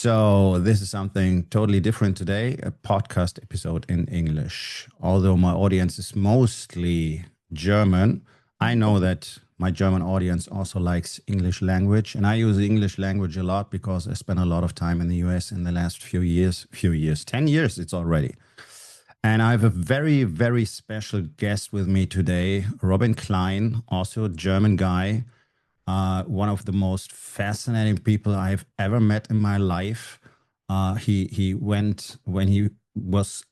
So, this is something totally different today, a podcast episode in English. Although my audience is mostly German, I know that my German audience also likes English language. And I use the English language a lot because I spent a lot of time in the US in the last few years, 10 years it's already. And I have a very, very special guest with me today, Robin Klein, also a German guy, one of the most fascinating people I've ever met in my life. He went when he was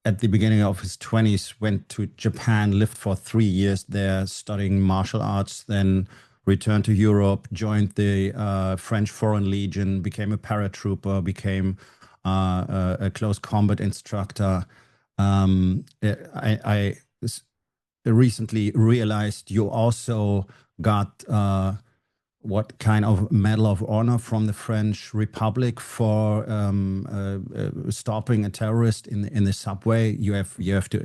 at the beginning of his 20s, went to Japan, lived for 3 years there, studying martial arts, then returned to Europe, joined the French Foreign Legion, became a paratrooper, became a close combat instructor. I recently realized you also got what kind of Medal of Honor from the French Republic for stopping a terrorist in the subway. You have to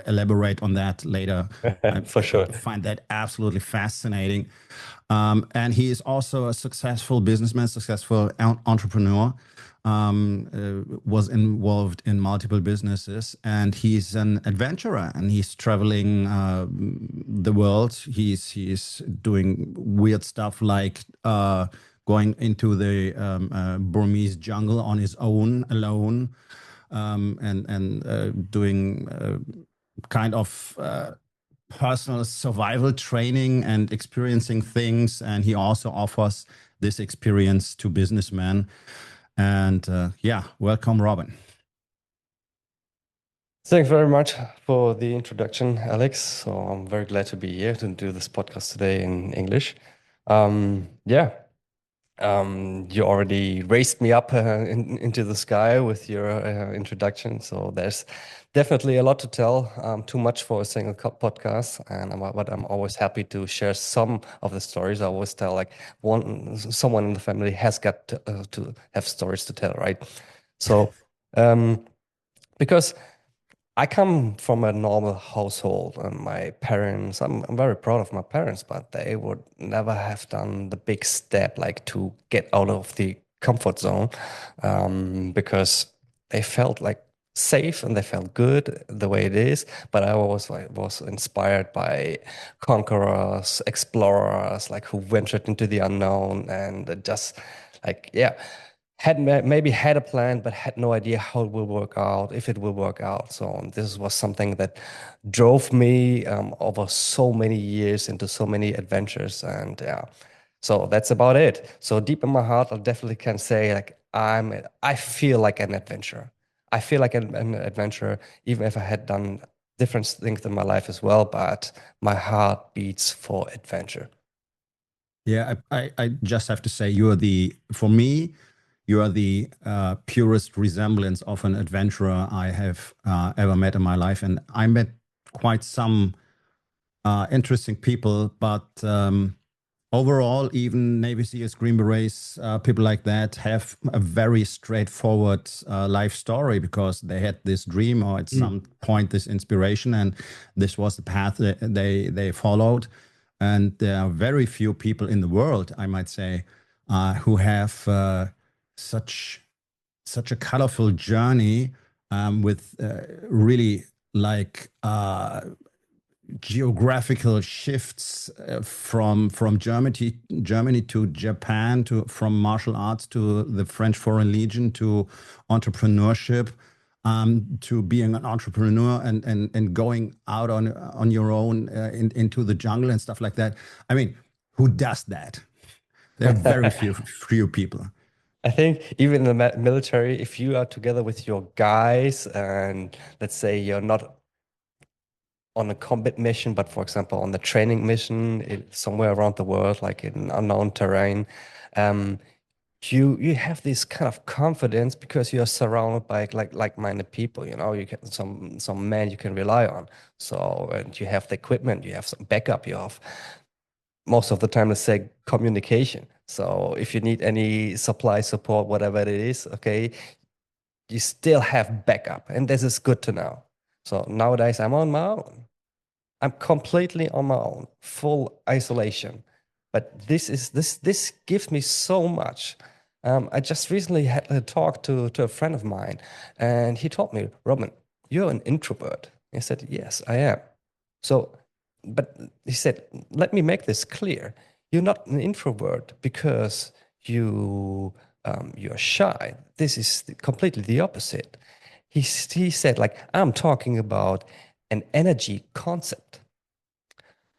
elaborate on that later. I For sure. find that absolutely fascinating. And he is also a successful businessman, successful entrepreneur. Was involved in multiple businesses, and he's an adventurer, and he's traveling the world. He's doing weird stuff like going into the Burmese jungle on his own, alone, and doing kind of personal survival training and experiencing things. And he also offers this experience to businessmen. And welcome, Robin. Thanks very much for the introduction, Alex. So I'm very glad to be here to do this podcast today in English. Yeah, you already raised me up into the sky with your introduction. So there's definitely a lot to tell, too much for a single podcast. But I'm always happy to share some of the stories. I always tell like someone in the family has got to have stories to tell, right? So because I come from a normal household, and my parents, I'm very proud of my parents, but they would never have done the big step like to get out of the comfort zone, because they felt like safe and they felt good the way it is. But I always was inspired by conquerors, explorers, like who ventured into the unknown and just like, yeah, maybe had a plan, but had no idea how it will work out, if it will work out. So this was something that drove me over so many years into so many adventures. And yeah, so that's about it. So deep in my heart, I definitely can say like I feel like an adventurer. I feel like an adventurer, even if I had done different things in my life as well. But my heart beats for adventure. Yeah, I just have to say, for me, you are the purest resemblance of an adventurer I have ever met in my life. And I met quite some interesting people, but overall, even Navy SEALs, Green Berets, people like that have a very straightforward life story because they had this dream or at some point this inspiration, and this was the path that they followed. And there are very few people in the world, I might say, who have such such a colorful journey with really like geographical shifts from Germany to Japan, to from martial arts to the French Foreign Legion to entrepreneurship, to being an entrepreneur and going out on your own into the jungle and stuff like that. I mean, who does that? There are very few people. I think even in the military, if you are together with your guys and let's say you're not on a combat mission, but for example, on the training mission somewhere around the world, like in unknown terrain, um, you have this kind of confidence because you're surrounded by like-minded people. You know, you can some men you can rely on. So and you have the equipment, you have some backup, you have most of the time, let's say communication. So if you need any supply support, whatever it is, okay, you still have backup, and this is good to know. So nowadays, I'm on my own. I'm completely on my own, full isolation. But this gives me so much. I just recently had a talk to a friend of mine, and he told me, Robin, you're an introvert. I said, yes, I am. So, but he said, let me make this clear. You're not an introvert because you're shy. This is completely the opposite. He said, like, I'm talking about an energy concept.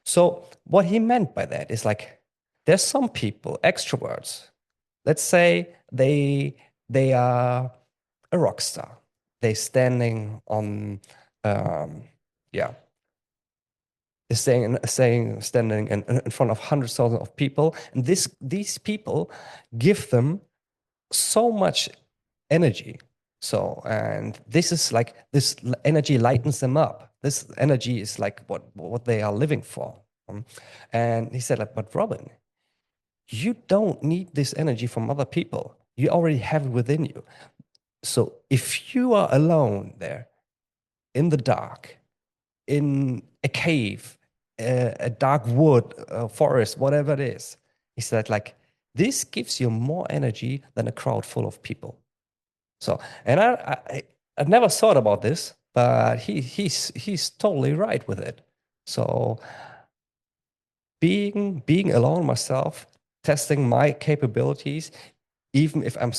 So what he meant by that is like, there's some people, extroverts, let's say they are a rock star. They're standing on, um, yeah, standing in front of hundreds of thousands of people, and these people give them so much energy. So, and this is like this energy lightens them up. This energy is like what they are living for. And he said, like, but Robin, you don't need this energy from other people. You already have it within you. So if you are alone there in the dark, in a cave, a dark wood, a forest, whatever it is, he said, like, this gives you more energy than a crowd full of people. So, and I never thought about this, but he's totally right with it. So being alone myself, testing my capabilities, even if I'm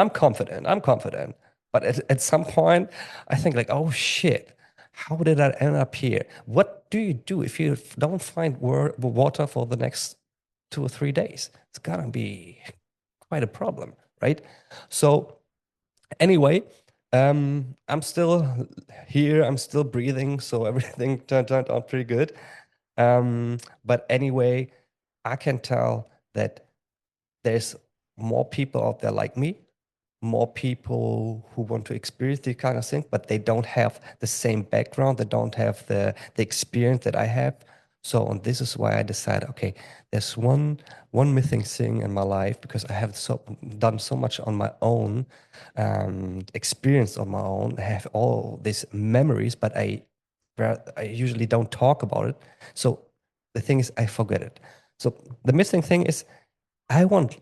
confident, but at some point I think like, oh shit, how did I end up here? What do you do if you don't find water for the next 2 or 3 days? It's gonna be quite a problem, right? So anyway, I'm still here, I'm still breathing, so everything turned out pretty good. But anyway, I can tell that there's more people out there like me, more people who want to experience this kind of thing, but they don't have the same background, they don't have the experience that I have. So, and this is why I decided, okay, there's one missing thing in my life because I have done so much on my own, experience on my own. I have all these memories, but I usually don't talk about it. So the thing is, I forget it. So the missing thing is, I want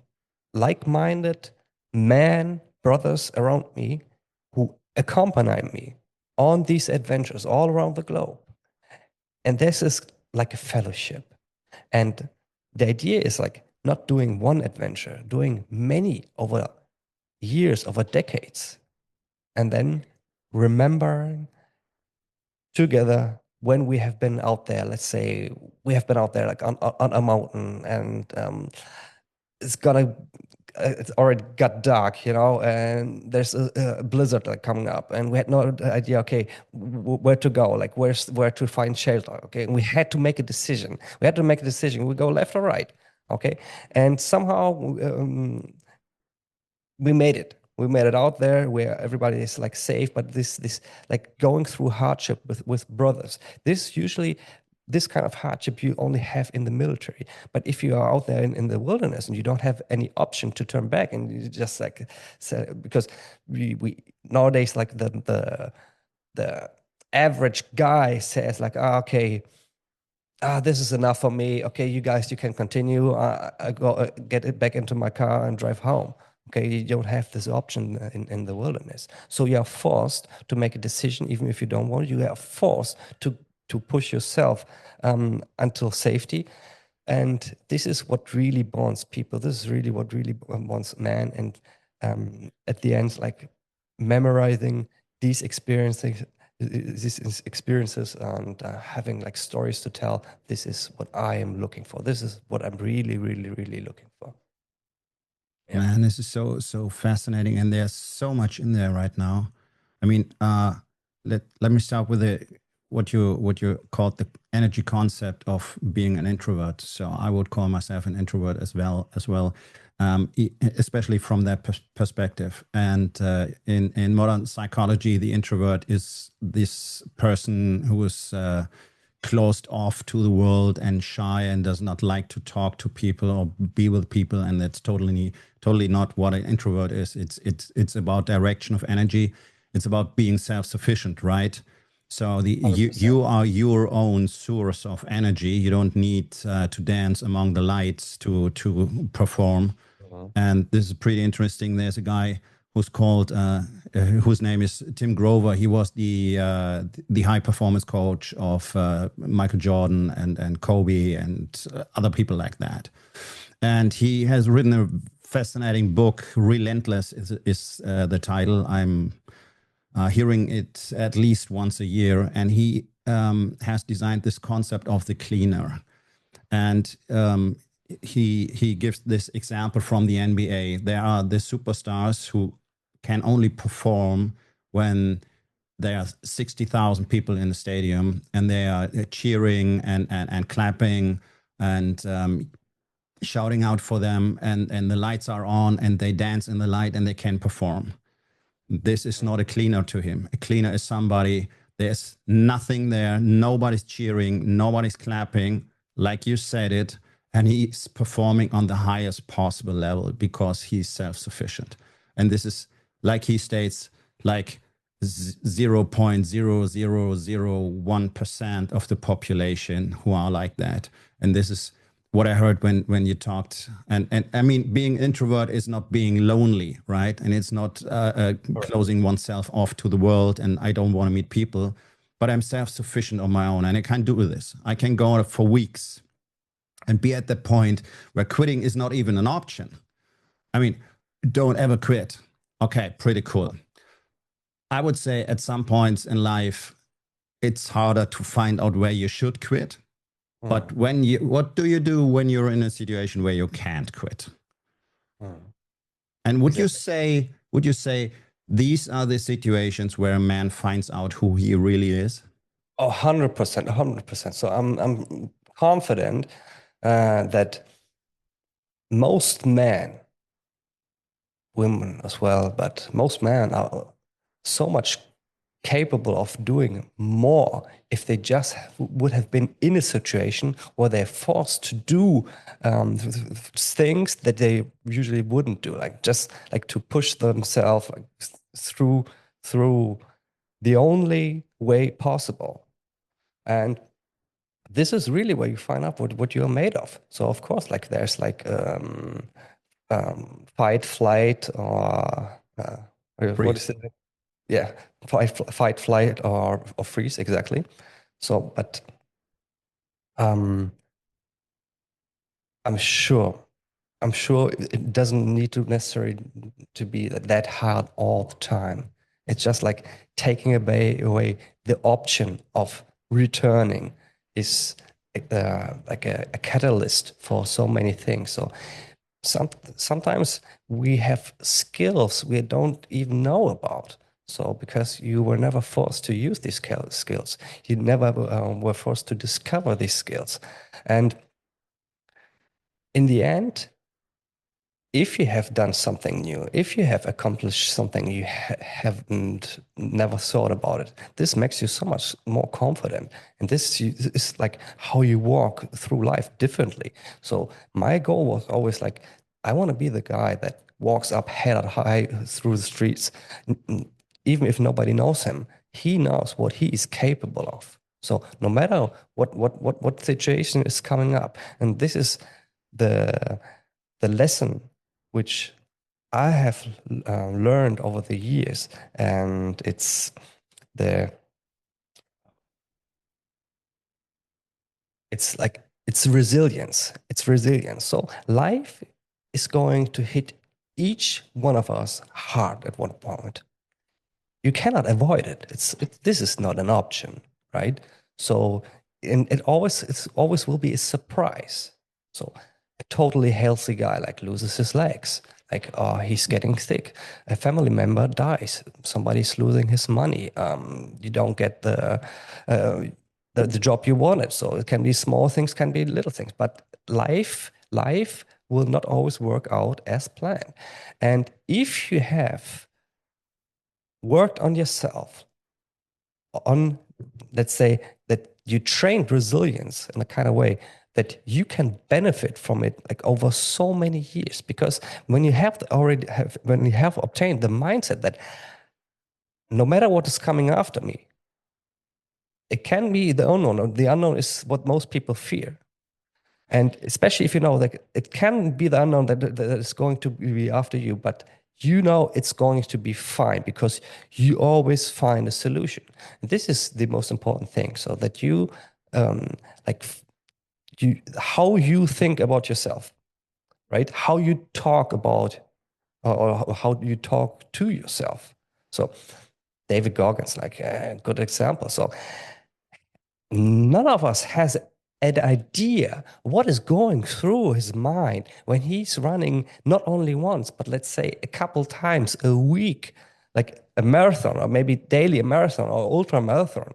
like-minded men, brothers around me who accompany me on these adventures all around the globe. And this is like a fellowship. And the idea is like not doing one adventure, doing many over years, over decades, and then remembering together when we have been out there. Let's say we have been out there like on a mountain, and it's already got dark, and there's a blizzard like coming up, and we had no idea, okay, where to go, like where to find shelter, okay, and we had to make a decision. We go left or right, okay, and somehow we made it. We made it out there where everybody is like safe, but this like going through hardship with brothers. This kind of hardship you only have in the military. But if you are out there in the wilderness and you don't have any option to turn back, and you just like because we nowadays like the average guy says like, okay, this is enough for me. Okay, you guys, you can continue. I go get it back into my car and drive home. Okay, you don't have this option in the wilderness. So you are forced to make a decision, even if you don't want it. You are forced to push yourself until safety. And this is what really bonds people. This is really what really bonds man. And at the end, like memorizing these experiences, and having like stories to tell. This is what I am looking for. This is what I'm really, really, really looking for. Yeah. Man, this is so fascinating, and there's so much in there right now. I mean, let me start with what you called the energy concept of being an introvert. So I would call myself an introvert as well, especially from that perspective. And in modern psychology, the introvert is this person who is closed off to the world and shy and does not like to talk to people or be with people, and that's totally not what an introvert is. It's about direction of energy. It's about being self-sufficient, right? So you are your own source of energy. You don't need to dance among the lights to perform. And this is pretty interesting. There's a guy who's called, whose name is Tim Grover. He was the high performance coach of Michael Jordan and Kobe and other people like that. And he has written a fascinating book. Relentless is the title. I'm hearing it at least once a year. And he has designed this concept of the cleaner. And he gives this example from the NBA. There are the superstars who can only perform when there are 60,000 people in the stadium and they are cheering and clapping and shouting out for them, and the lights are on and they dance in the light and they can perform. This is not a cleaner to him. A cleaner is somebody, there's nothing there, nobody's cheering, nobody's clapping, like you said it, and he's performing on the highest possible level because he's self-sufficient. And this is, like he states, like 0.0001% of the population who are like that. And this is what I heard when you talked. And I mean, being introvert is not being lonely, right? And it's not closing oneself off to the world and I don't want to meet people, but I'm self-sufficient on my own and I can do this. I can go for weeks and be at the point where quitting is not even an option. I mean, don't ever quit. Okay, pretty cool. I would say at some points in life, it's harder to find out where you should quit. But what do you do when you're in a situation where you can't quit? And would you say these are the situations where a man finds out who he really is? Oh, 100%, 100%. So I'm confident that most men, women as well, but most men are so much capable of doing more if they just would have been in a situation where they're forced to do things that they usually wouldn't do, like just like to push themselves through the only way possible. And this is really where you find out what you're made of. So of course, like there's like fight, flight, or what is it? Yeah, fight, flight, or freeze, exactly. So, but I'm sure it doesn't need to necessarily to be that hard all the time. It's just like taking away the option of returning is like a catalyst for so many things. So sometimes we have skills we don't even know about. So because you were never forced to use these skills, you never were forced to discover these skills. And in the end, if you have done something new, if you have accomplished something you haven't never thought about it, this makes you so much more confident. And this is like how you walk through life differently. So my goal was always like, I want to be the guy that walks up head high through the streets. Even if nobody knows him, he knows what he is capable of. So no matter what situation is coming up, and this is the lesson which I have learned over the years, and it's resilience. It's resilience. So life is going to hit each one of us hard at one point. You cannot avoid it. This is not an option, right? So, and it always will be a surprise. So, a totally healthy guy like loses his legs, like he's getting sick. A family member dies. Somebody's losing his money. You don't get the job you wanted. So it can be small things, can be little things. But life will not always work out as planned. And if you have worked on yourself, let's say that you trained resilience in a kind of way that you can benefit from it like over so many years, because when you have obtained the mindset that no matter what is coming after me, it can be the unknown, or the unknown is what most people fear. And especially if you know that it can be the unknown that is going to be after you, but you know it's going to be fine because you always find a solution. And this is the most important thing, so that you like how you think about yourself, right? How you talk about or how you talk to yourself. So David Goggins, like a good example. So none of us has an idea what is going through his mind when he's running not only once, but let's say a couple times a week, like a marathon or maybe daily a marathon or ultra marathon.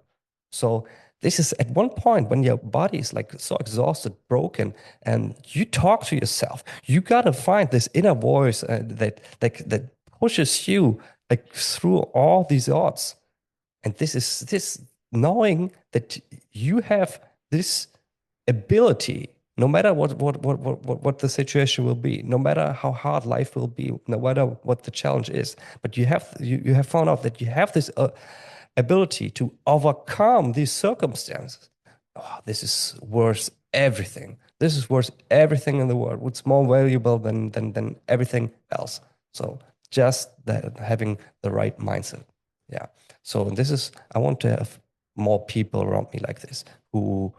So this is at one point when your body is like so exhausted, broken, and you talk to yourself. You gotta find this inner voice that pushes you like through all these odds. And this knowing that you have this ability, no matter what the situation will be, no matter how hard life will be, no matter what the challenge is, but you have found out that you have this ability to overcome these circumstances. Oh, this is worth everything. This is worth everything in the world. It's more valuable than everything else. So just that having the right mindset. Yeah. So this is, I want to have more people around me like this who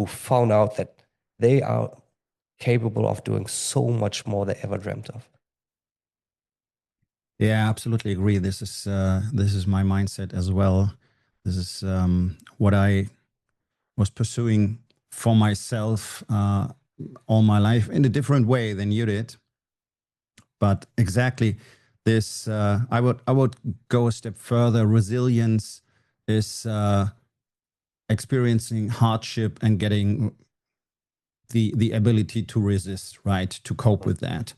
found out that they are capable of doing so much more they ever dreamt of. Yeah, absolutely agree. This is my mindset as well. This is what I was pursuing for myself all my life in a different way than you did. But exactly this, I would go a step further. Resilience is experiencing hardship and getting the ability to resist, right, to cope with that.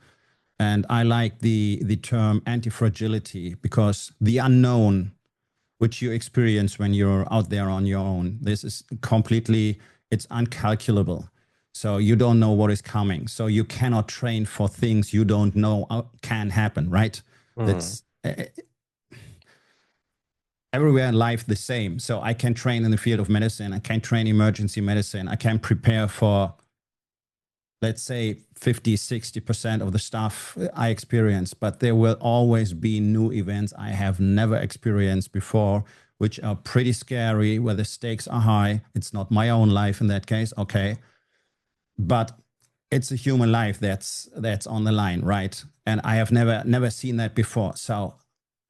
And I like the term anti-fragility, because the unknown, which you experience when you're out there on your own, this is completely, it's uncalculable. So you don't know what is coming. So you cannot train for things you don't know can happen, right? That's everywhere in life the same. So I can train in the field of medicine. I can train emergency medicine. I can prepare for, let's say, 50, 60% of the stuff I experience, but there will always be new events I have never experienced before, which are pretty scary, where the stakes are high. It's not my own life in that case, okay, but it's a human life that's on the line, right? And I have never seen that before. So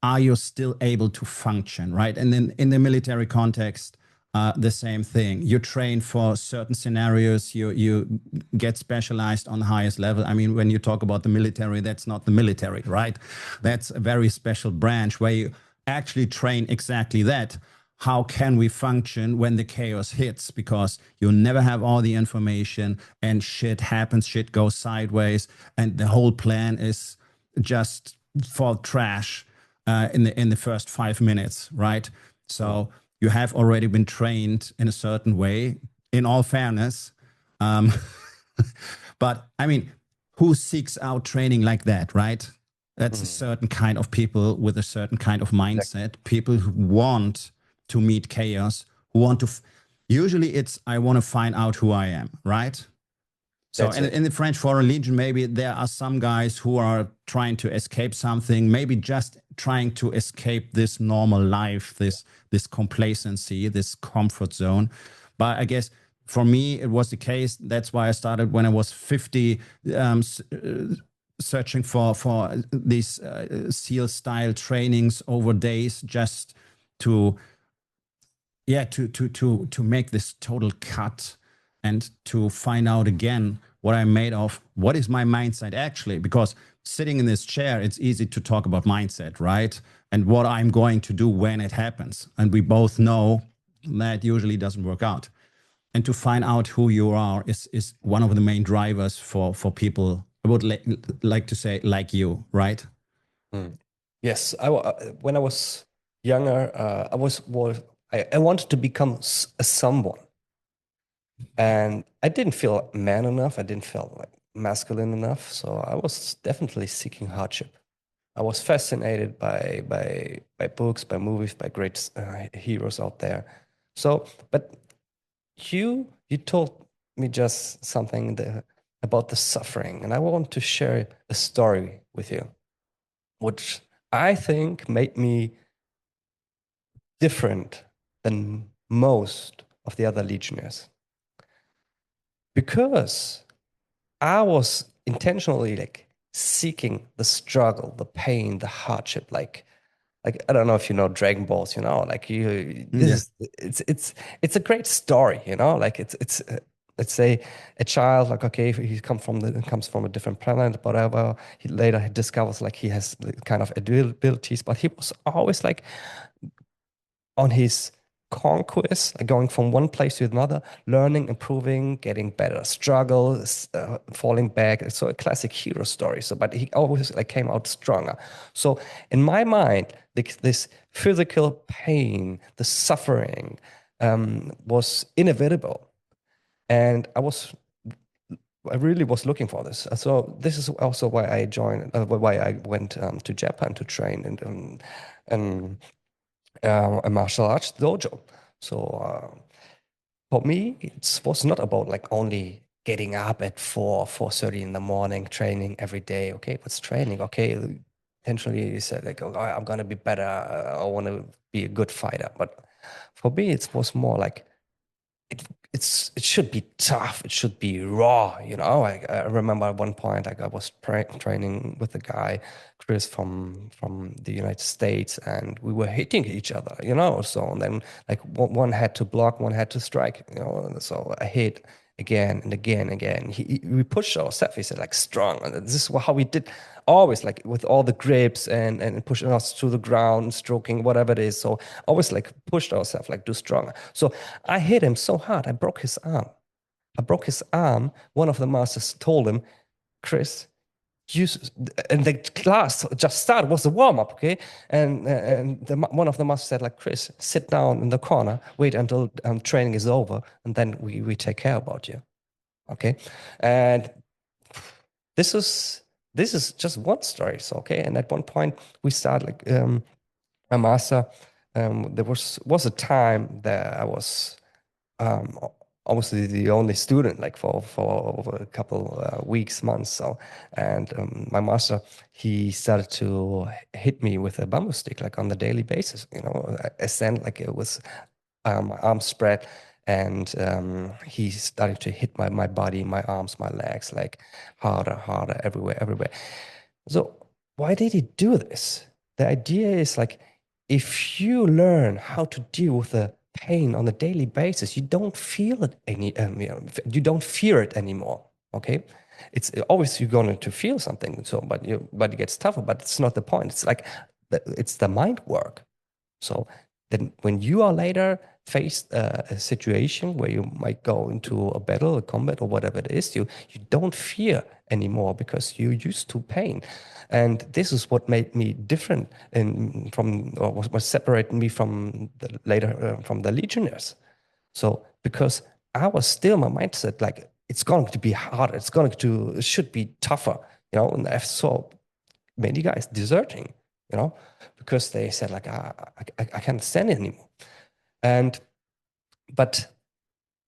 are you still able to function, right? And then in the military context, the same thing. You train for certain scenarios. You get specialized on the highest level. I mean, when you talk about the military, that's not the military, right? That's a very special branch where you actually train exactly that. How can we function when the chaos hits? Because you never have all the information, and shit happens, shit goes sideways, and the whole plan is just for trash in the first 5 minutes, right? So you have already been trained in a certain way, in all fairness. But I mean, who seeks out training like that, right? That's a certain kind of people with a certain kind of mindset. People who want to meet chaos, who want to. Usually, it's I want to find out who I am, right? So in the French Foreign Legion, maybe there are some guys who are trying to escape something, maybe just trying to escape this normal life, this complacency, this comfort zone. But I guess for me, it was the case. That's why I started when I was 50, searching for these SEAL-style trainings over days, just to make this total cut and to find out again what I'm made of. What is my mindset actually? Because sitting in this chair, it's easy to talk about mindset, right? And what I'm going to do when it happens. And we both know that usually doesn't work out. And to find out who you are is one of the main drivers for people, I would like to say, like you, right? Yes, when I was younger, I wanted to become a someone, and I didn't feel man enough. I didn't feel like masculine enough, so I was definitely seeking hardship. I was fascinated by books, by movies, by great heroes out there. So, but you told me just something about the suffering, and I want to share a story with you, which I think made me different than most of the other legionnaires, because I was intentionally like seeking the struggle, the pain, the hardship, like I don't know if you know Dragon Balls, like this Yeah. is it's a great story, like it's let's say a child, like okay, he comes from a different planet, whatever. He later discovers like he has kind of abilities, but he was always like on his conquest, like going from one place to another, learning, improving, getting better, struggle, falling back. It's so a classic hero story. So, but he always like came out stronger. So, in my mind, this physical pain, the suffering, was inevitable, and I really was looking for this. So this is also why I joined, why I went to Japan to train and a martial arts dojo. So for me, it was not about like only getting up at 4:30 in the morning, training every day. Okay, what's training? Okay, potentially you said like, oh, I'm gonna be better. I want to be a good fighter. But for me, it was more like it it should be tough. It should be raw. I remember at one point like I was training with a guy, Chris from the United States, and we were hitting each other. So and then like one had to block, one had to strike. So I hit again and again and again. We pushed ourselves. He said like strong, and this is how we did always like with all the grips and pushing us to the ground, stroking whatever it is. So always like pushed ourselves like do stronger. So I hit him so hard, I broke his arm. I broke his arm. One of the masters told him, Chris, and the class just started, was the warm up, okay? And one of the masters said, like, Chris, sit down in the corner, wait until training is over, and then we take care about you, okay? And this is just one story, so okay. And at one point, we started like a master. There was a time that I was um, obviously the only student like for over a couple weeks, months. So, and my master, he started to hit me with a bamboo stick like on the daily basis. I stand like it was arms spread, and he started to hit my body, my arms, my legs, like harder, harder, everywhere, everywhere. So why did he do this? The idea is like, if you learn how to deal with the pain on a daily basis, you don't feel it you don't fear it anymore. Okay, it's always you're going to feel something. So, but it gets tougher. But it's not the point. It's like it's the mind work. So then when you are later faced a situation where you might go into a battle, a combat, or whatever it is, you don't fear anymore because you're used to pain. And this is what made me different or what separated me from the later from the legionnaires. So because I was still my mindset like it's going to be harder, it should be tougher, and I saw many guys deserting, because they said like I can't stand it anymore. And but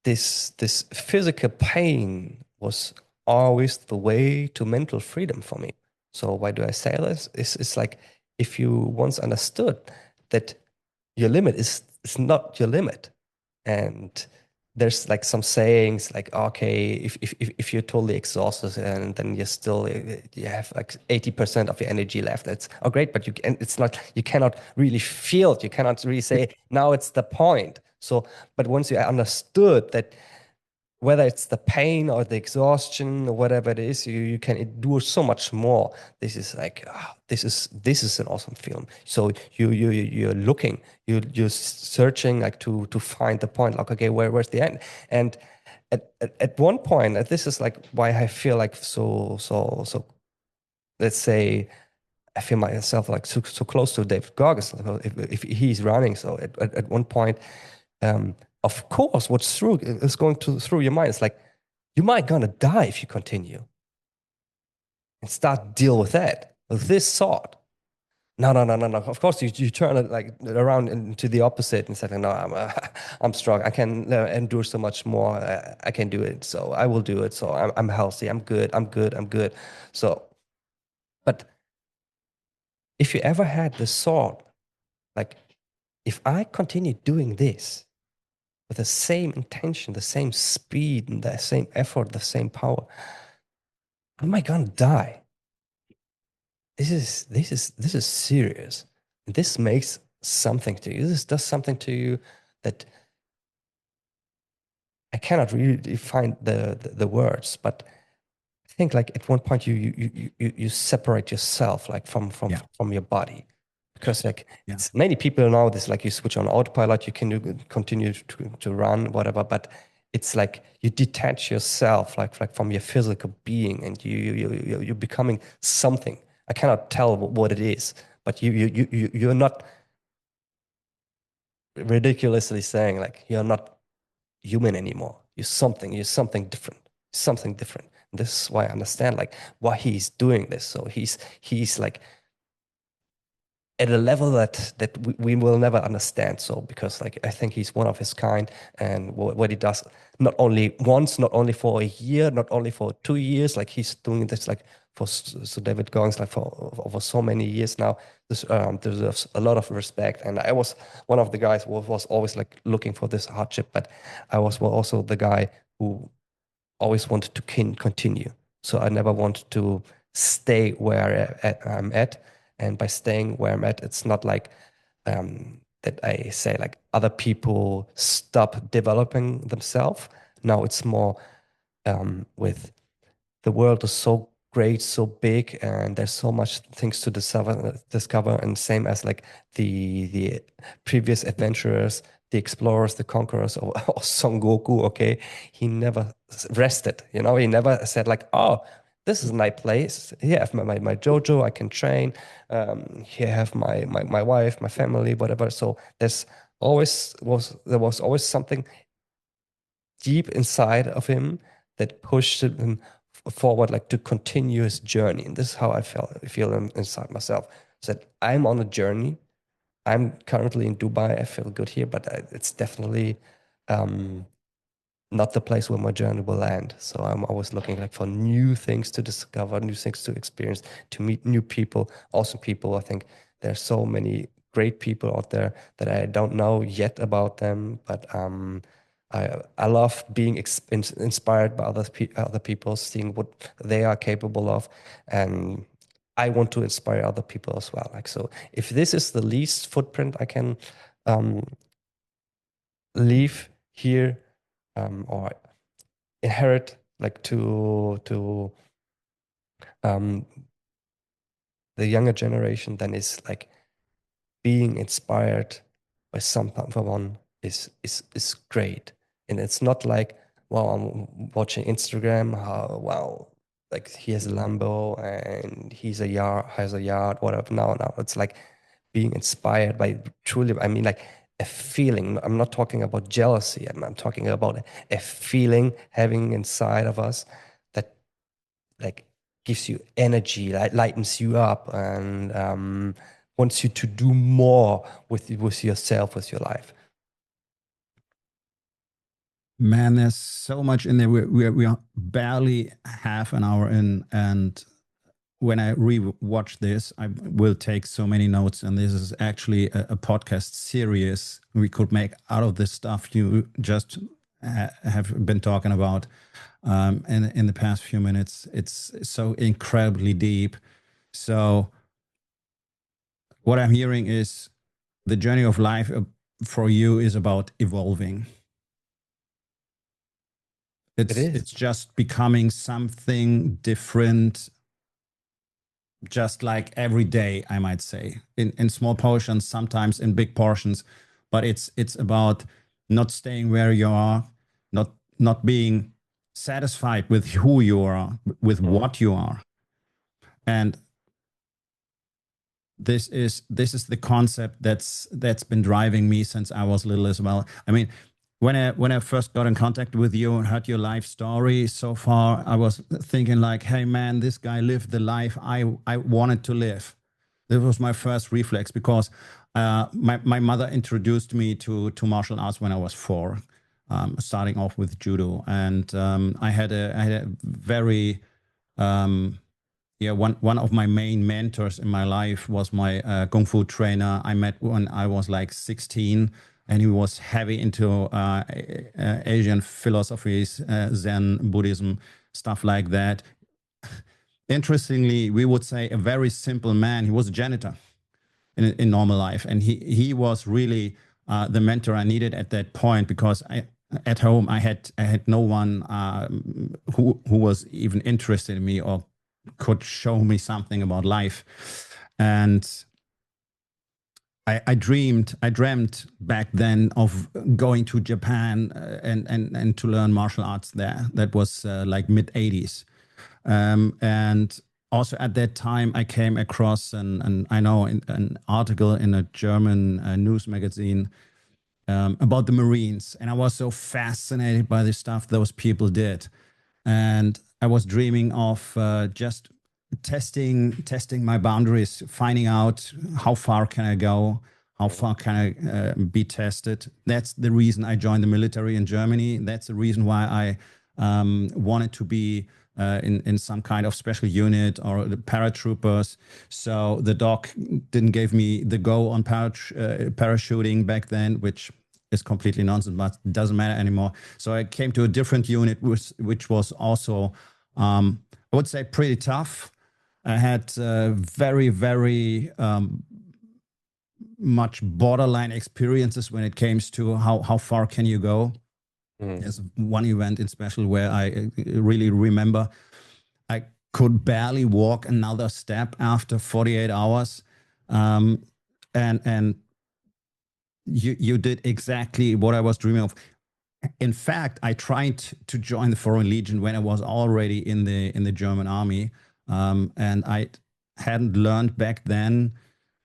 this physical pain was always the way to mental freedom for me. So why do I say this? It's like if you once understood that your limit is not your limit, and there's like some sayings like, okay, if you're totally exhausted and then you're still you have like 80% of your energy left, that's great, but it's not, you cannot really feel it, you cannot really say now it's the point. So but once you understood that whether it's the pain or the exhaustion or whatever it is, you can endure so much more. This is like this is an awesome film. So you're looking, you're searching like to find the point. Like okay, where's the end? And at one point, this is like why I feel like so. Let's say I feel myself like so close to David Goggins. If he's running, so at one point. Of course, what's through is going through your mind. It's like you might gonna die if you continue, and start deal with that with this thought. No, no, no, no, no. Of course, you turn it like around into the opposite and say, no, I'm strong. I can endure so much more. I can do it. So I will do it. So I'm healthy. I'm good. I'm good. I'm good. So, but if you ever had this thought, like, if I continue doing this with the same intention, the same speed, and the same effort, the same power, am I gonna die? This is serious. This makes something to you. This does something to you that I cannot really find the words, but I think like at one point you separate yourself like Yeah. from your body, because like Yeah. it's many people know this, like you switch on autopilot, you can continue to run whatever, but it's like you detach yourself like from your physical being, and you're becoming something. I cannot tell what it is, but you're not, ridiculously saying, like you're not human anymore. You're something different. Something different. And this is why I understand like why he's doing this. So he's like at a level that we will never understand. So because like I think he's one of his kind, and what he does, not only once, not only for a year, not only for 2 years, like he's doing this like for so David Goggins like for over so many years now. This deserves a lot of respect. And I was one of the guys who was always like looking for this hardship, but I was also the guy who always wanted to continue. So I never wanted to stay where I'm at. And by staying where I'm at, it's not like that I say like other people stop developing themselves. Now it's more with the world is so great, so big, and there's so much things to discover. And same as like the previous adventurers, the explorers, the conquerors, or Son Goku. Okay, he never rested. You know, he never said like, "Oh, this is my place. Here I have my JoJo. I can train. Here I have my wife, my family, whatever." So there was always something deep inside of him that pushed him forward, like to continue his journey. And this is how I feel inside myself. Is that I'm on a journey. I'm currently in Dubai. I feel good here, but it's definitely um, not the place where my journey will end. So I'm always looking like for new things to discover, new things to experience, to meet new people, awesome people. I think there's so many great people out there that I don't know yet about them, but I love being inspired by other people, seeing what they are capable of, and I want to inspire other people as well. Like so, if this is the least footprint I can um, leave here, or inherit like to um, the younger generation, then is like being inspired by someone is great. And it's not like, wow, I'm watching Instagram, how wow, like he has a Lambo and has a yard, whatever. No, it's like being inspired by truly, I mean, like a feeling. I'm not talking about jealousy. I'm talking about a feeling having inside of us that like gives you energy, like lightens you up, and wants you to do more with yourself, with your life. Man, there's so much in there. We are barely half an hour in, and when I re-watch this, I will take so many notes. And this is actually a podcast series we could make out of this stuff you just have been talking about in the past few minutes. It's so incredibly deep. So what I'm hearing is the journey of life for you is about evolving. It It's is. just becoming something different, just like every day, I might say, in small portions, sometimes in big portions. But it's about not staying where you are, not being satisfied with who you are, with Mhm. what you are. And this is the concept that's been driving me since I was little as well. I mean, when I first got in contact with you and heard your life story so far, I was thinking like, hey man, this guy lived the life I wanted to live. This was my first reflex because my mother introduced me to martial arts when I was 4, starting off with judo, and I had a very one of my main mentors in my life was my kung fu trainer I met when I was like 16, and he was heavy into Asian philosophies, Zen, Buddhism, stuff like that. Interestingly, we would say a very simple man. He was a janitor in normal life, and he was really the mentor I needed at that point, because at home I had no one who was even interested in me or could show me something about life. And I dreamt back then of going to Japan and to learn martial arts there. That was like mid 80s. And also at that time, I came across an article in a German news magazine about the Marines. And I was so fascinated by the stuff those people did. And I was dreaming of just testing my boundaries, finding out how far can I go, how far can I be tested. That's the reason I joined the military in Germany. That's the reason why I wanted to be in some kind of special unit or the paratroopers. So the doc didn't give me the go on parachuting back then, which is completely nonsense, but it doesn't matter anymore. So I came to a different unit, which was also, I would say, pretty tough. I had very, very much borderline experiences when it comes to how far can you go. There's one event in special where I really remember I could barely walk another step after 48 hours. And you did exactly what I was dreaming of. In fact, I tried to join the Foreign Legion when I was already in the German army. And I hadn't learned back then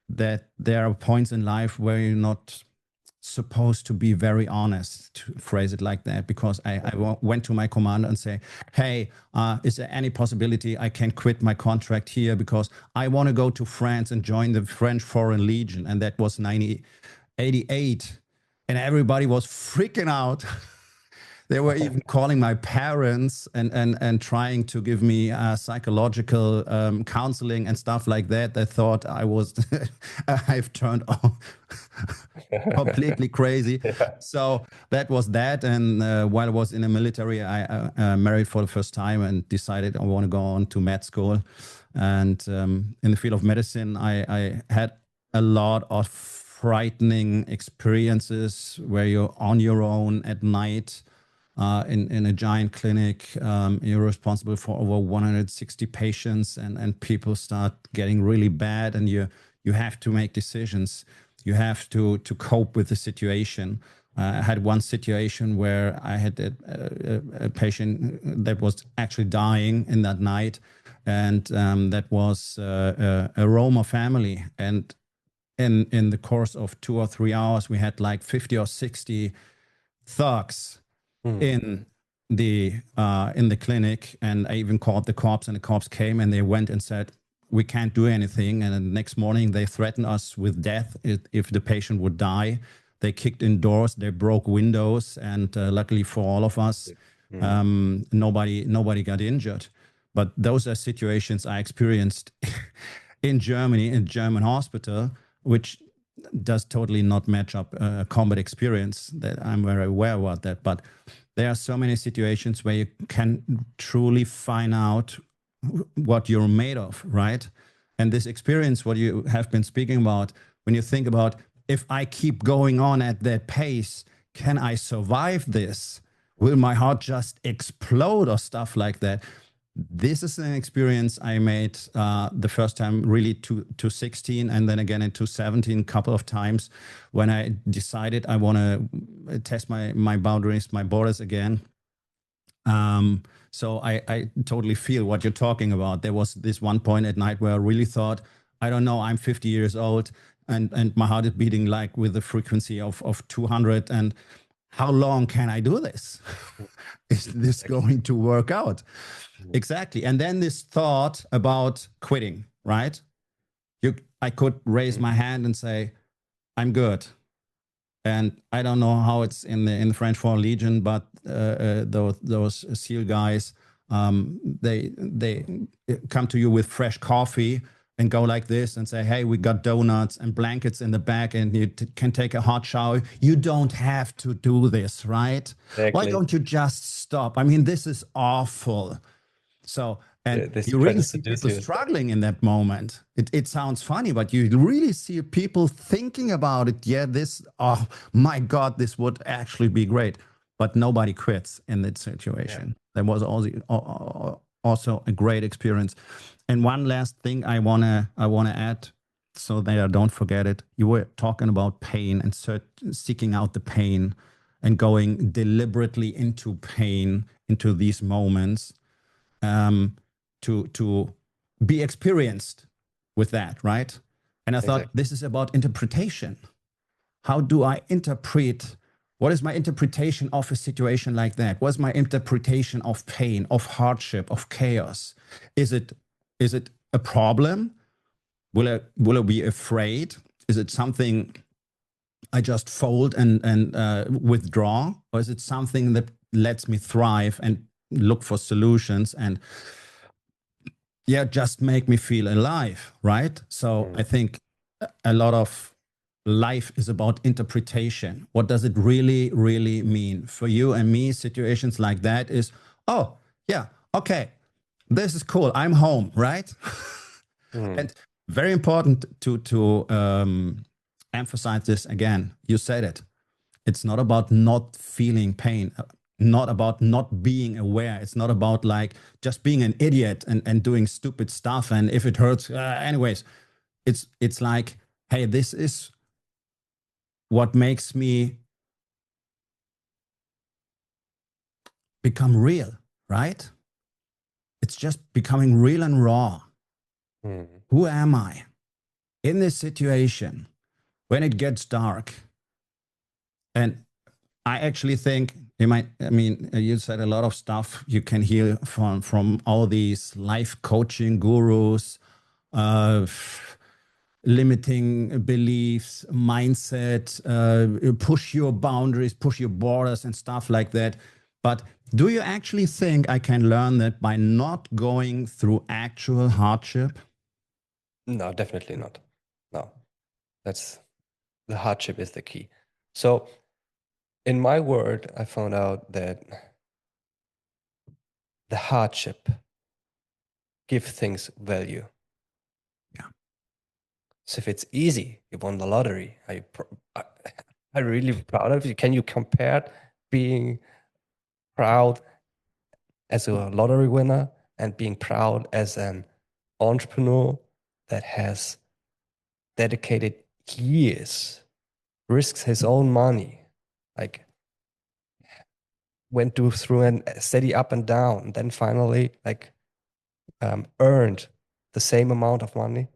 that there are points in life where you're not supposed to be very honest, to phrase it like that, because I went to my commander and say, hey, is there any possibility I can quit my contract here, because I want to go to France and join the French Foreign Legion. And that was 1988, and everybody was freaking out. They were even calling my parents and trying to give me psychological counseling and stuff like that. They thought I've turned completely crazy. Yeah. So that was that. And while I was in the military, I married for the first time and decided I want to go on to med school. And in the field of medicine, I had a lot of frightening experiences where you're on your own at night. In a giant clinic, you're responsible for over 160 patients, and people start getting really bad, and you have to make decisions. You have to cope with the situation. I had one situation where I had a patient that was actually dying in that night, and that was a Roma family. And in the course of 2 or 3 hours, we had like 50 or 60 thugs in the clinic, and I even called the cops, and the cops came and they went and said, we can't do anything. And the next morning they threatened us with death if the patient would die. They kicked in doors, they broke windows, and luckily for all of us, nobody got injured. But those are situations I experienced in Germany, in German hospital, which does totally not match up a combat experience. That I'm very aware about that. But there are so many situations where you can truly find out what you're made of, right? And this experience, what you have been speaking about, when you think about, if I keep going on at that pace, can I survive this? Will my heart just explode or stuff like that? This is an experience I made the first time really to 16, and then again in 17 a couple of times when I decided I want to test my boundaries, my borders again. So I totally feel what you're talking about. There was this one point at night where I really thought, I don't know, I'm 50 years old and my heart is beating like with the frequency of 200, and how long can I do this? Is this going to work out? Exactly. And then this thought about quitting, right? I could raise my hand and say, I'm good. And I don't know how it's in the French Foreign Legion, but those SEAL guys, they come to you with fresh coffee and go like this and say, hey, we got donuts and blankets in the back and you can take a hot shower. You don't have to do this, right? Exactly. Why don't you just stop? I mean, this is awful. So, and This you really tries to see seduce people you. struggling in that moment. It sounds funny, but you really see people thinking about it. Yeah, this, oh my God, this would actually be great. But nobody quits in that situation. That was also a great experience. And one last thing I wanna add, so that I don't forget it. You were talking about pain and seeking out the pain and going deliberately into pain, into these moments, to be experienced with that, right? And I thought, this is about interpretation. How do I interpret? What is my interpretation of a situation like that? What's my interpretation of pain, of hardship, of chaos? Is it a problem? Will I be afraid? Is it something I just fold and withdraw, or is it something that lets me thrive and look for solutions and just make me feel alive, right? So I think a lot of life is about interpretation. What does it really, really mean? For you and me, situations like that is, oh, yeah, okay, this is cool. I'm home, right? And very important to emphasize this again. You said it. It's not about not feeling pain, not about not being aware. It's not about like just being an idiot and doing stupid stuff. And if it hurts, anyways, it's like, hey, this is what makes me become real, right? It's just becoming real and raw. Who am I in this situation when it gets dark? And I actually think you said a lot of stuff you can hear from all these life coaching gurus, limiting beliefs, mindset, push your boundaries, push your borders and stuff like that. But do you actually think I can learn that by not going through actual hardship? No, definitely not. No, the hardship is the key. So in my word, I found out that the hardship give things value. Yeah. So if it's easy, you won the lottery. Are you really proud of you? Can you compare being proud as a lottery winner and being proud as an entrepreneur that has dedicated years, risks his own money, like went through a steady up and down, and then finally earned the same amount of money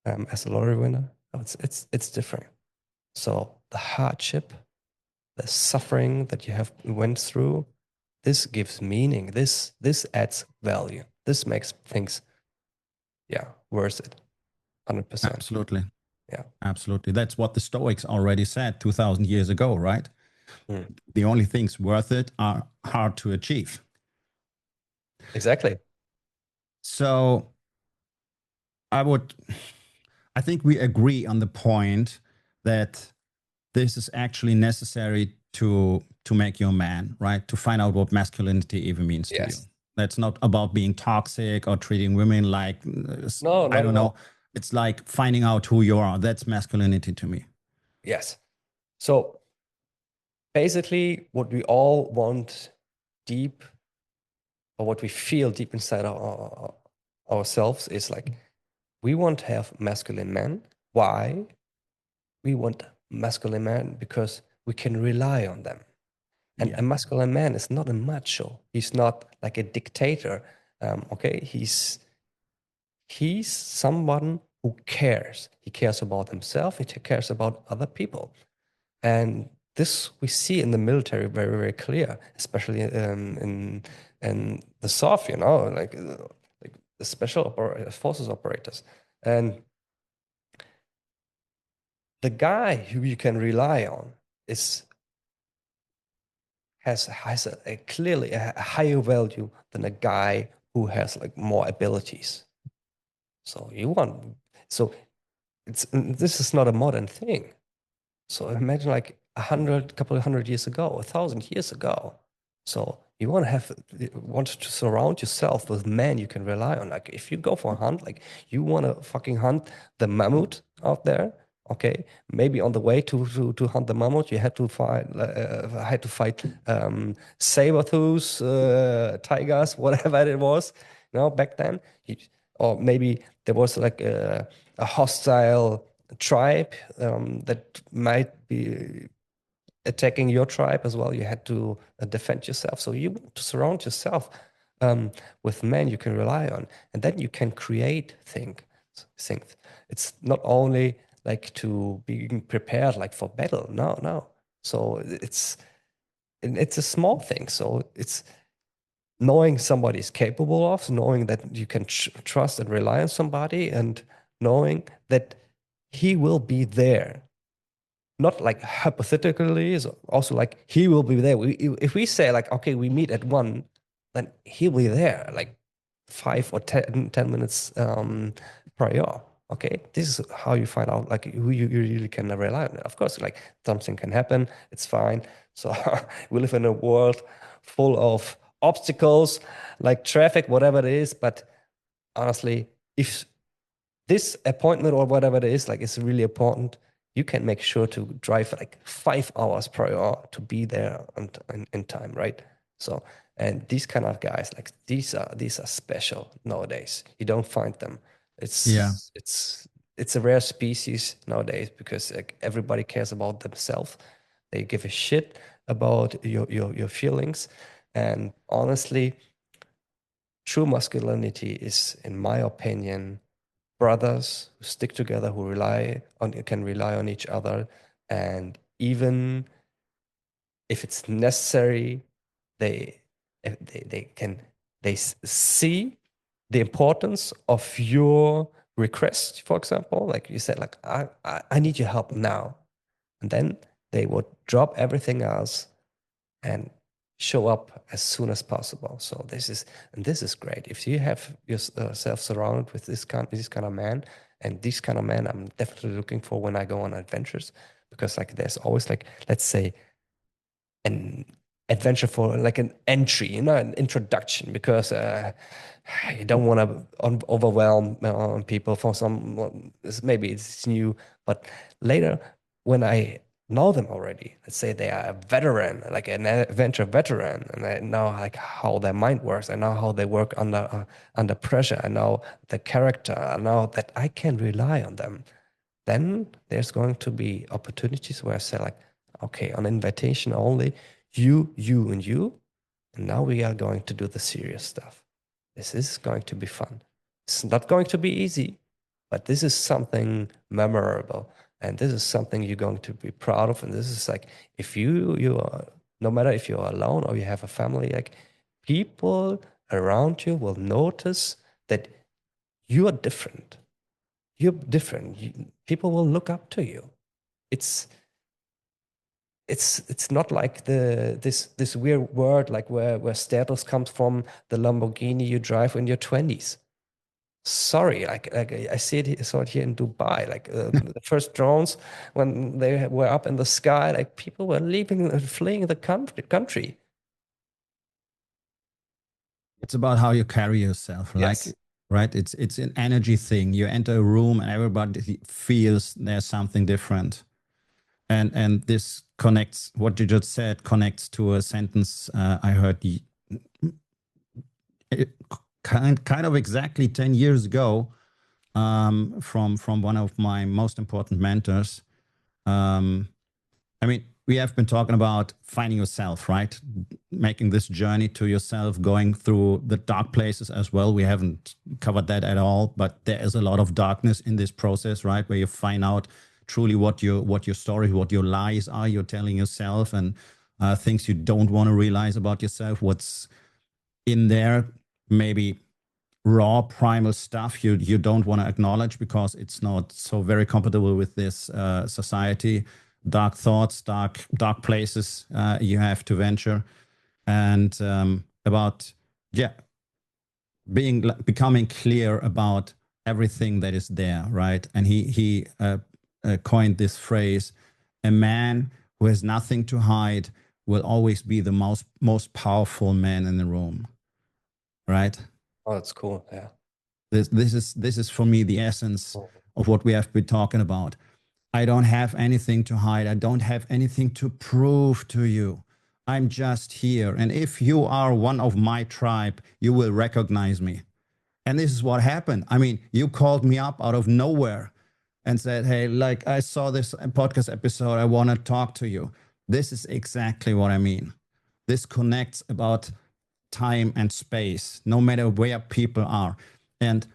as a lottery winner? It's different. So the hardship, the suffering that you have went through, this gives meaning. This adds value. This makes things, worth it, 100%. Absolutely. Yeah, absolutely. That's what the Stoics already said 2,000 years ago, right? The only things worth it are hard to achieve. exactly. So I think we agree on the point that this is actually necessary to make you a man, right? To find out what masculinity even means to you. That's not about being toxic or treating women like, I don't know. It's like finding out who you are. That's masculinity to me. Yes. So basically what we all want deep, or what we feel deep inside ourselves is like, we want to have masculine men. Why? We want masculine men because we can rely on them. And a masculine man is not a macho. He's not like a dictator. Okay, he's someone who cares. He cares about himself. He cares about other people. And this we see in the military very, very clear, especially in the SOF, like the special forces operators. And the guy who you can rely on has clearly a higher value than a guy who has like more abilities. So this is not a modern thing. So imagine like couple of hundred years ago, 1,000 years ago. So you want to surround yourself with men you can rely on. Like if you go for a hunt, like you want to fucking hunt the mammoth out there. Okay, maybe on the way to hunt the mammoth, you had to fight saber-tooths, tigers, whatever it was. Back then, or maybe there was like a hostile tribe that might be attacking your tribe as well. You had to defend yourself. So you want to surround yourself with men you can rely on, and then you can create things. It's not only like to being prepared like for battle. No. So it's a small thing. So it's knowing somebody is capable of, knowing that you can trust and rely on somebody, and knowing that he will be there. Not like hypothetically, is also like he will be there. If we say like, okay, we meet at 1, then he'll be there like 5 or 10 minutes prior. Okay, this is how you find out like who you really can rely on. Of course, like something can happen, it's fine. So we live in a world full of obstacles, like traffic, whatever it is. But honestly, if this appointment or whatever it is, like it's really important, you can make sure to drive like 5 hours prior to be there in time, right? So, and these kind of guys, like these are special nowadays. You don't find them. It's a rare species nowadays because like everybody cares about themselves. They give a shit about your feelings. And honestly, true masculinity is, in my opinion, brothers who stick together, who can rely on each other, and even if it's necessary, they see the importance of your request. For example, like you said, like I need your help now, and then they would drop everything else and show up as soon as possible. So this is great. If you have yourself surrounded with this kind of man, and this kind of man, I'm definitely looking for when I go on adventures, because like there's always like, let's say, an adventure for like an entry, an introduction, because you don't want to overwhelm people for some, maybe it's new, but later when I know them already, let's say they are a veteran, like an adventure veteran, and I know like how their mind works, I know how they work under pressure, I know the character, I know that I can rely on them. Then there's going to be opportunities where I say like, okay, on invitation only, you, and you, and now we are going to do the serious stuff. This is going to be fun. It's not going to be easy, but this is something memorable, and this is something you're going to be proud of. And this is like, if you are, no matter if you're alone or you have a family, like people around you will notice that you are different. You're different. People will look up to you. It's not like this weird word like where status comes from the Lamborghini you drive in your 20s. Sorry, like I saw it here in Dubai. Like the first drones, when they were up in the sky, like people were leaving and fleeing the country. It's about how you carry yourself, Yes. right? It's an energy thing. You enter a room and everybody feels there's something different. And this connects, what you just said connects to a sentence I heard kind of exactly 10 years ago from one of my most important mentors. I mean, we have been talking about finding yourself, right? Making this journey to yourself, going through the dark places as well. We haven't covered that at all, but there is a lot of darkness in this process, right? Where you find out truly what your story, what your lies are you're telling yourself, and things you don't want to realize about yourself, what's in there, maybe raw primal stuff you don't want to acknowledge because it's not so very compatible with this society. Dark thoughts, dark places you have to venture, and about becoming clear about everything that is there, right? And he coined this phrase: a man who has nothing to hide will always be the most powerful man in the room, right? Oh, that's cool. Yeah. This is for me the essence of what we have been talking about. I don't have anything to hide. I don't have anything to prove to you. I'm just here. And if you are one of my tribe, you will recognize me. And this is what happened. I mean, you called me up out of nowhere and said, hey, like, I saw this podcast episode. I want to talk to you. This is exactly what I mean. This connects about time and space, no matter where people are. And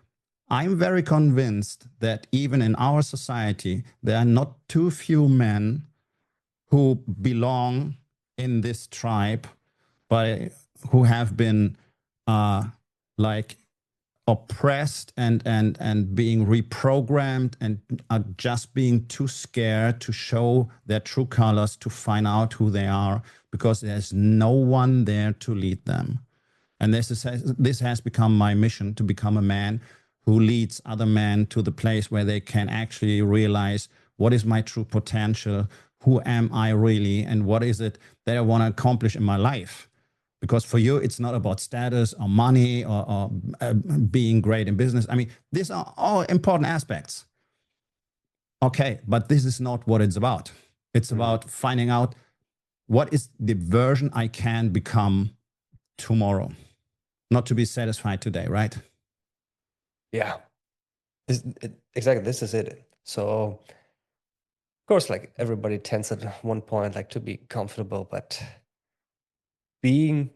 I'm very convinced that even in our society, there are not too few men who belong in this tribe, but who have been like oppressed and being reprogrammed and are just being too scared to show their true colors, to find out who they are, because there's no one there to lead them. And this has become my mission, to become a man who leads other men to the place where they can actually realize, what is my true potential? Who am I really? And what is it that I want to accomplish in my life? Because for you, it's not about status or money or being great in business. I mean, these are all important aspects. Okay, but this is not what it's about. It's about finding out what is the version I can become tomorrow, not to be satisfied today, right? Yeah. Exactly. This is it. So, of course, like everybody tends at one point like to be comfortable, but being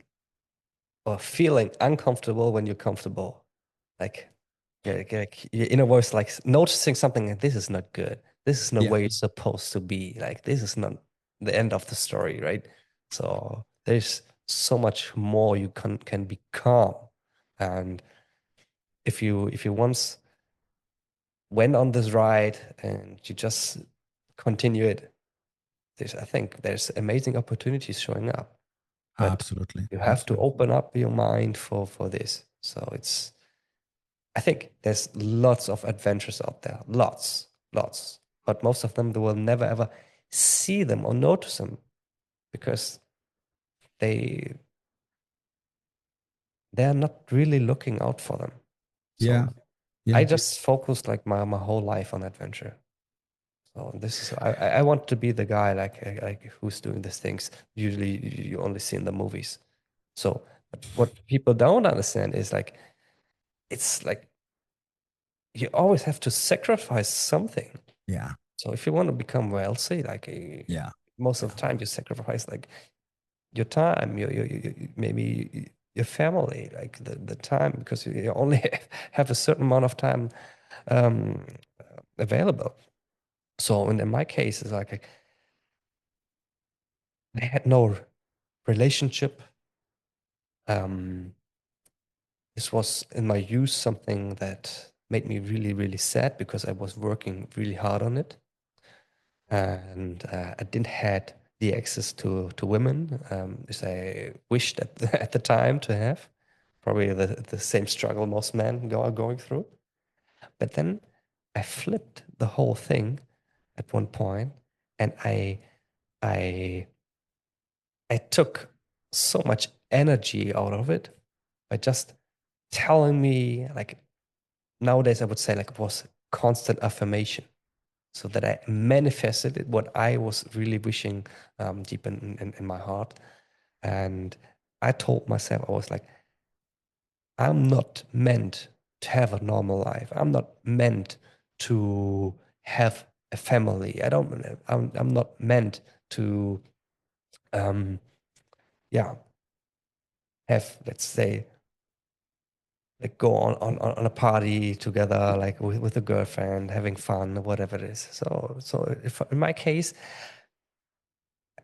or feeling uncomfortable when you're comfortable, like, like your inner voice, like noticing something like, this is not good. This is not Yeah. where you're supposed to be. Like, this is not the end of the story, right? So there's so much more you can become. And if you once went on this ride and you just continue it, I think there's amazing opportunities showing up. But Absolutely. you have to open up your mind for this. So I think there's lots of adventures out there, lots. But most of them, they will never ever see them or notice them because they're not really looking out for them. Yeah. So Yeah. I just focused like my whole life on adventure. So this is I want to be the guy like who's doing these things. Usually you only see in the movies. So what people don't understand is like it's like you always have to sacrifice something. Yeah. So if you want to become wealthy, like Yeah. most of the time you sacrifice like your time, maybe your family, like the time, because you only have a certain amount of time um, available. So in my case, it's like I had no relationship. Um, this was in my youth something that made me really, really sad because I was working really hard on it. And I didn't had the access to women as I wished at the time to have. Probably the same struggle most men are going through. But then I flipped the whole thing at one point, and I I took so much energy out of it by just telling me, like, nowadays I would say like it was constant affirmation, so that I manifested what I was really wishing deep in my heart. And I told myself, I was like, I'm not meant to have a normal life. I'm not meant to have a family. I'm not meant to, um, yeah, have, let's say, like go on a party together, like with a girlfriend, having fun, whatever it is. So if in my case,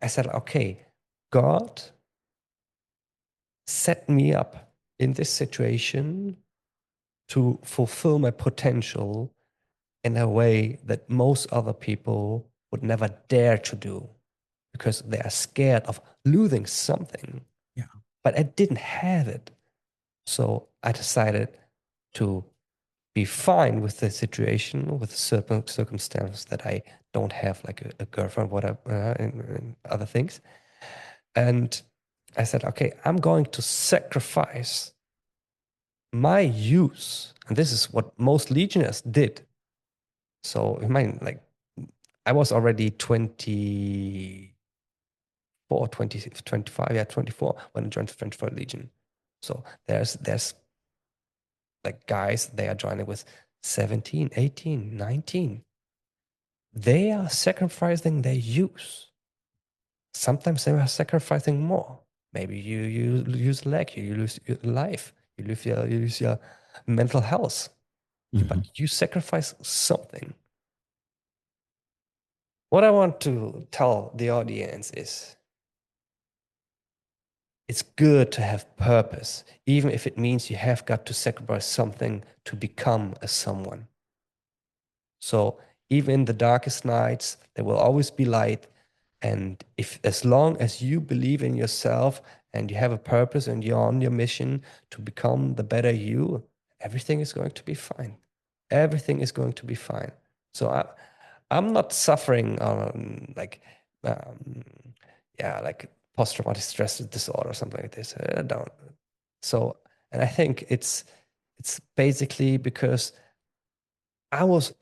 I said, okay, God set me up in this situation to fulfill my potential in a way that most other people would never dare to do because they are scared of losing something. Yeah. But I didn't have it. So I decided to be fine with the situation, with certain circumstances that I don't have like a girlfriend, whatever, and other things. And I said, okay, I'm going to sacrifice my use. And this is what most legionnaires did. So I mean, like, I was already 24, 20, 25, yeah, 24 when I joined the French Legion. So there's like guys, they are joining with 17, 18, 19. They are sacrificing their use. Sometimes they are sacrificing more. Maybe you lose a leg, you lose your life, you lose your mental health. Mm-hmm. But you sacrifice something. What I want to tell the audience is it's good to have purpose, even if it means you have got to sacrifice something to become a someone. So even in the darkest nights, there will always be light. And if as long as you believe in yourself and you have a purpose and you're on your mission to become the better you, everything is going to be fine. Everything is going to be fine. So I'm not suffering like post-traumatic stress disorder or something like this. I don't. So, and I think it's basically because I was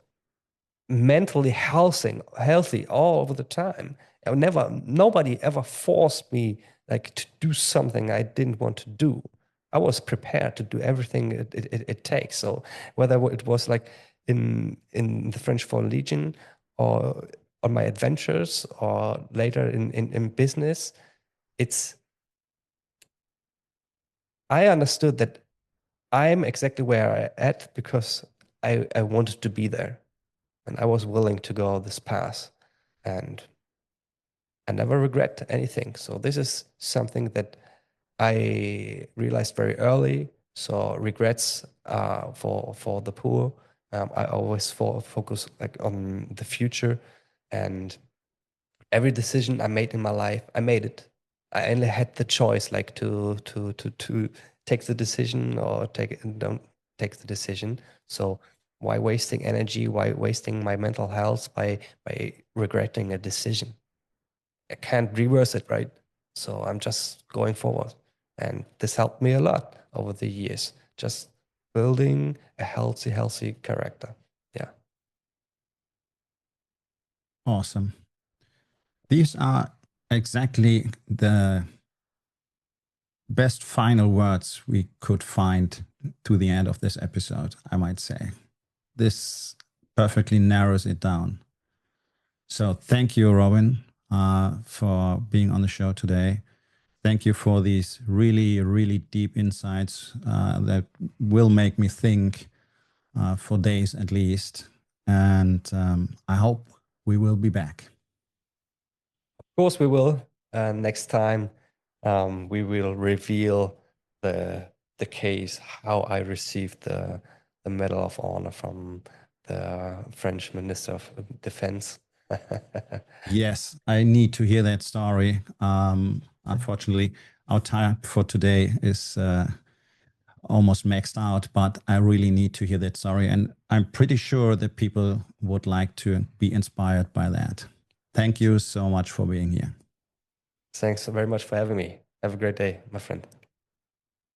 mentally healthy all over the time. Nobody ever forced me like to do something I didn't want to do. I was prepared to do everything it takes. So whether it was like in the French Foreign Legion or on my adventures or later in business, I understood that I'm exactly where I at because I wanted to be there. And I was willing to go this path, and I never regret anything. So this is something that I realized very early. So regrets for the poor. I always focus like on the future, and every decision I made in my life, I made it. I only had the choice, like to take the decision or don't take the decision. So why wasting energy? Why wasting my mental health by regretting a decision? I can't reverse it, right? So I'm just going forward, and this helped me a lot over the years. Just building a healthy character. Yeah. Awesome. These are exactly the best final words we could find to the end of this episode, I might say. This perfectly narrows it down. So thank you, Robin, for being on the show today. Thank you for these really, really deep insights that will make me think for days at least. And I hope we will be back. Of course, we will. Next time, we will reveal the case how I received the Medal of Honor from the French Minister of Defense. Yes, I need to hear that story. Unfortunately, our time for today is almost maxed out, but I really need to hear that story. And I'm pretty sure that people would like to be inspired by that. Thank you so much for being here. Thanks very much for having me. Have a great day, my friend.